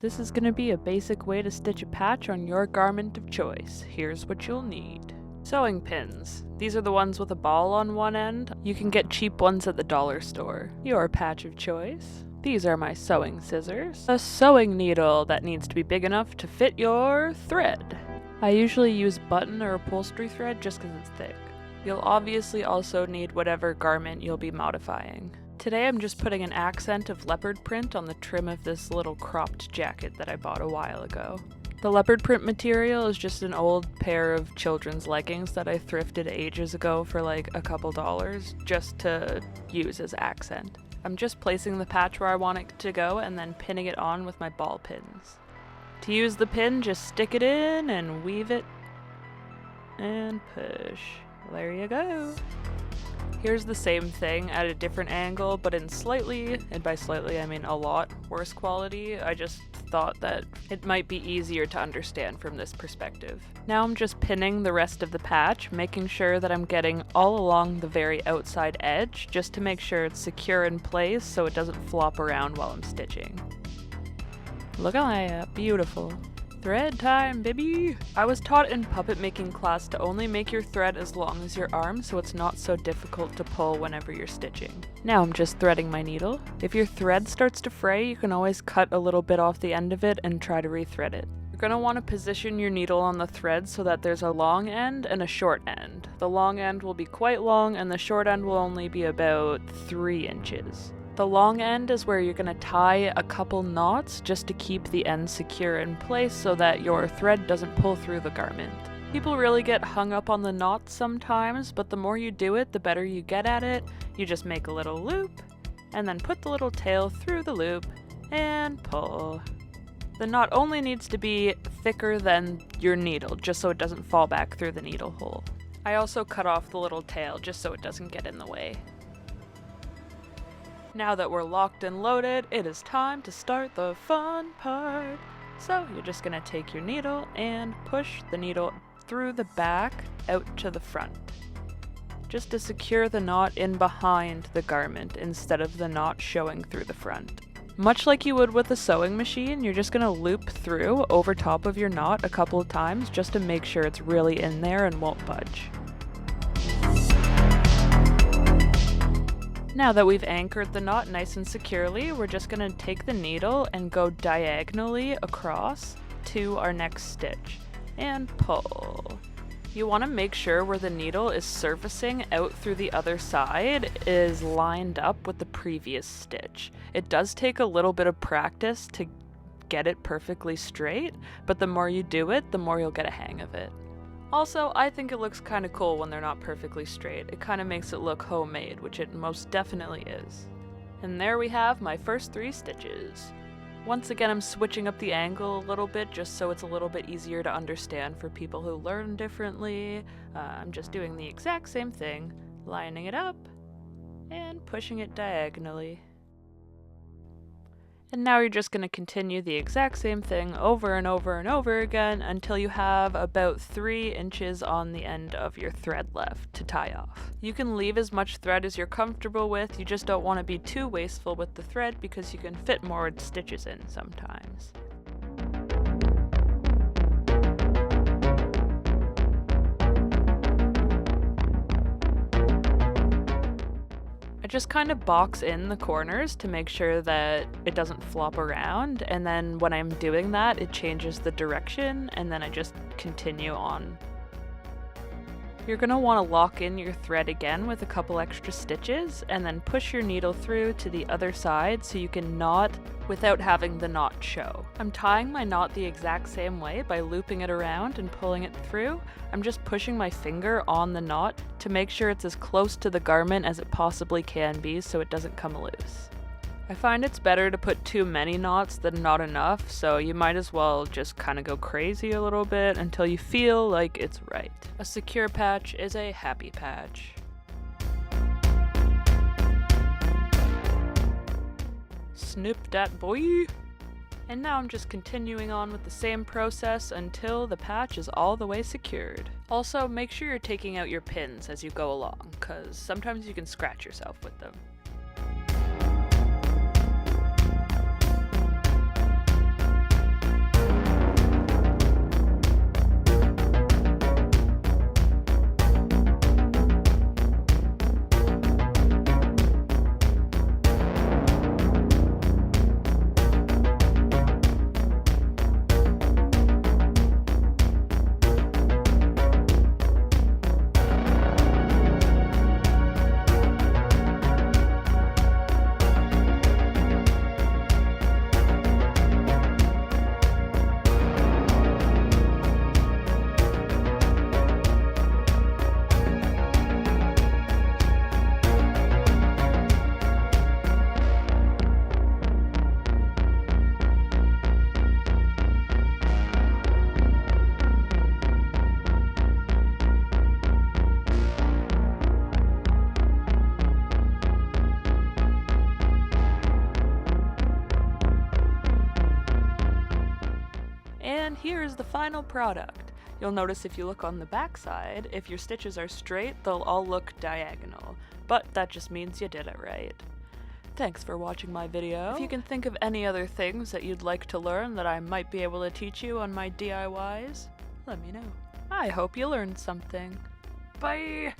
This is going to be a basic way to stitch a patch on your garment of choice. Here's what you'll need. Sewing pins. These are the ones with a ball on one end. You can get cheap ones at the dollar store. Your patch of choice. These are my sewing scissors. A sewing needle that needs to be big enough to fit your thread. I usually use button or upholstery thread just because it's thick. You'll obviously also need whatever garment you'll be modifying. Today I'm just putting an accent of leopard print on the trim of this little cropped jacket that I bought a while ago. The leopard print material is just an old pair of children's leggings that I thrifted ages ago for like a couple dollars just to use as accent. I'm just placing the patch where I want it to go and then pinning it on with my ball pins. To use the pin, just stick it in and weave it and push. There you go. Here's the same thing at a different angle, but in slightly, and by slightly I mean a lot, worse quality. I just thought that it might be easier to understand from this perspective. Now I'm just pinning the rest of the patch, making sure that I'm getting all along the very outside edge, just to make sure it's secure in place so it doesn't flop around while I'm stitching. Look at that, beautiful. Thread time, baby! I was taught in puppet making class to only make your thread as long as your arm so it's not so difficult to pull whenever you're stitching. Now I'm just threading my needle. If your thread starts to fray, you can always cut a little bit off the end of it and try to rethread it. You're going to want to position your needle on the thread so that there's a long end and a short end. The long end will be quite long and the short end will only be about 3 inches. The long end is where you're going to tie a couple knots just to keep the end secure in place so that your thread doesn't pull through the garment. People really get hung up on the knots sometimes, but the more you do it, the better you get at it. You just make a little loop, and then put the little tail through the loop, and pull. The knot only needs to be thicker than your needle, just so it doesn't fall back through the needle hole. I also cut off the little tail just so it doesn't get in the way. Now that we're locked and loaded, it is time to start the fun part. So you're just gonna take your needle and push the needle through the back out to the front, just to secure the knot in behind the garment instead of the knot showing through the front. Much like you would with a sewing machine, you're just gonna loop through over top of your knot a couple of times just to make sure it's really in there and won't budge. Now that we've anchored the knot nice and securely, we're just going to take the needle and go diagonally across to our next stitch and pull. You want to make sure where the needle is surfacing out through the other side is lined up with the previous stitch. It does take a little bit of practice to get it perfectly straight, but the more you do it, the more you'll get a hang of it. Also, I think it looks kind of cool when they're not perfectly straight. It kind of makes it look homemade, which it most definitely is. And there we have my first 3 stitches. Once again, I'm switching up the angle a little bit just so it's a little bit easier to understand for people who learn differently. I'm just doing the exact same thing, lining it up and pushing it diagonally. And now you're just going to continue the exact same thing over and over and over again until you have about 3 inches on the end of your thread left to tie off. You can leave as much thread as you're comfortable with, you just don't want to be too wasteful with the thread because you can fit more stitches in sometimes. I just kind of box in the corners to make sure that it doesn't flop around, and then when I'm doing that, it changes the direction, and then I just continue on. You're going to want to lock in your thread again with a couple extra stitches, and then push your needle through to the other side so you can knot without having the knot show. I'm tying my knot the exact same way by looping it around and pulling it through. I'm just pushing my finger on the knot to make sure it's as close to the garment as it possibly can be so it doesn't come loose. I find it's better to put too many knots than not enough, so you might as well just kind of go crazy a little bit until you feel like it's right. A secure patch is a happy patch. Snip that boy! And now I'm just continuing on with the same process until the patch is all the way secured. Also, make sure you're taking out your pins as you go along, cause sometimes you can scratch yourself with them. And here's the final product. You'll notice if you look on the back side, if your stitches are straight, they'll all look diagonal, but that just means you did it right. Thanks for watching my video. If you can think of any other things that you'd like to learn that I might be able to teach you on my DIYs, let me know. I hope you learned something. Bye!